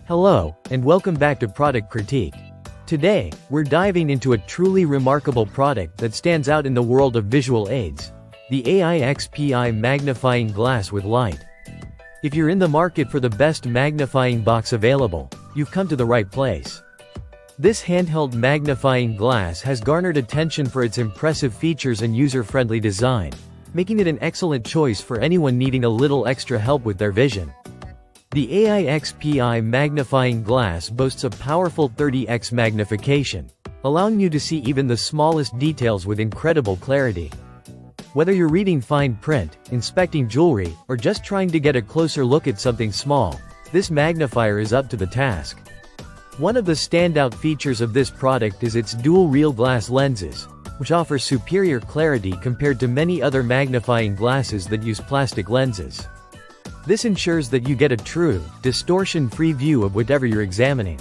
Hello, and welcome back to Product Critique. Today, we're diving into a truly remarkable product that stands out in the world of visual aids: the AIXPI Magnifying Glass with Light. If you're in the market for the best magnifying box available, you've come to the right place. This handheld magnifying glass has garnered attention for its impressive features and user-friendly design, making it an excellent choice for anyone needing a little extra help with their vision. The AIXPI Magnifying Glass boasts a powerful 30x magnification, allowing you to see even the smallest details with incredible clarity. Whether you're reading fine print, inspecting jewelry, or just trying to get a closer look at something small, this magnifier is up to the task. One of the standout features of this product is its dual real glass lenses, which offer superior clarity compared to many other magnifying glasses that use plastic lenses. This ensures that you get a true, distortion-free view of whatever you're examining.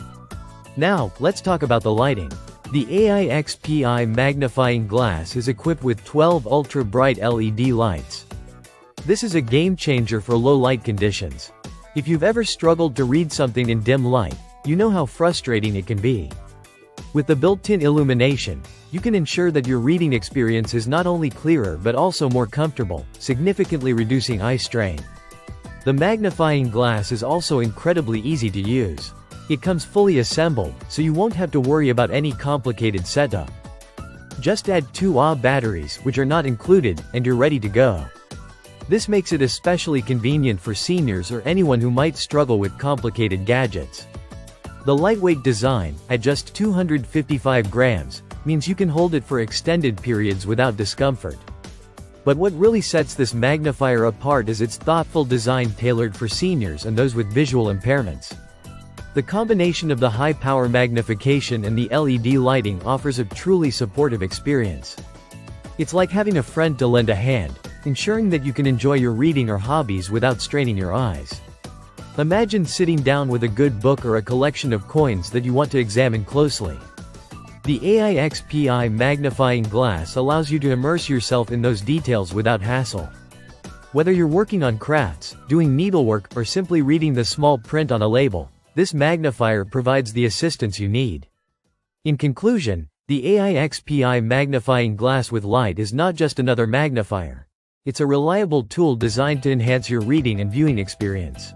Now, let's talk about the lighting. The AIXPI Magnifying Glass is equipped with 12 ultra-bright LED lights. This is a game-changer for low light conditions. If you've ever struggled to read something in dim light, you know how frustrating it can be. With the built-in illumination, you can ensure that your reading experience is not only clearer but also more comfortable, significantly reducing eye strain. The magnifying glass is also incredibly easy to use. It comes fully assembled, so you won't have to worry about any complicated setup. Just add 2 AA batteries, which are not included, and you're ready to go. This makes it especially convenient for seniors or anyone who might struggle with complicated gadgets. The lightweight design, at just 255 grams, means you can hold it for extended periods without discomfort. But what really sets this magnifier apart is its thoughtful design tailored for seniors and those with visual impairments. The combination of the high-power magnification and the LED lighting offers a truly supportive experience. It's like having a friend to lend a hand, ensuring that you can enjoy your reading or hobbies without straining your eyes. Imagine sitting down with a good book or a collection of coins that you want to examine closely. The AIXPI Magnifying Glass allows you to immerse yourself in those details without hassle. Whether you're working on crafts, doing needlework, or simply reading the small print on a label, this magnifier provides the assistance you need. In conclusion, the AIXPI Magnifying Glass with Light is not just another magnifier. It's a reliable tool designed to enhance your reading and viewing experience.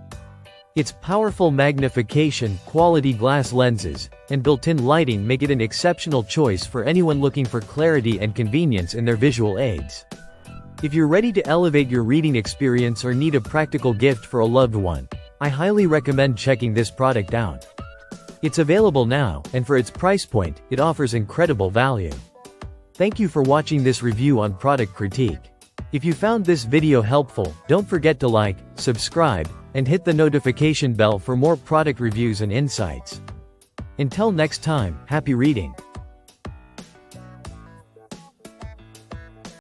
Its powerful magnification, quality glass lenses, and built-in lighting make it an exceptional choice for anyone looking for clarity and convenience in their visual aids. If you're ready to elevate your reading experience or need a practical gift for a loved one, I highly recommend checking this product out. It's available now, and for its price point, it offers incredible value. Thank you for watching this review on Product Critique. If you found this video helpful, don't forget to like, subscribe, and hit the notification bell for more product reviews and insights. Until next time, happy reading!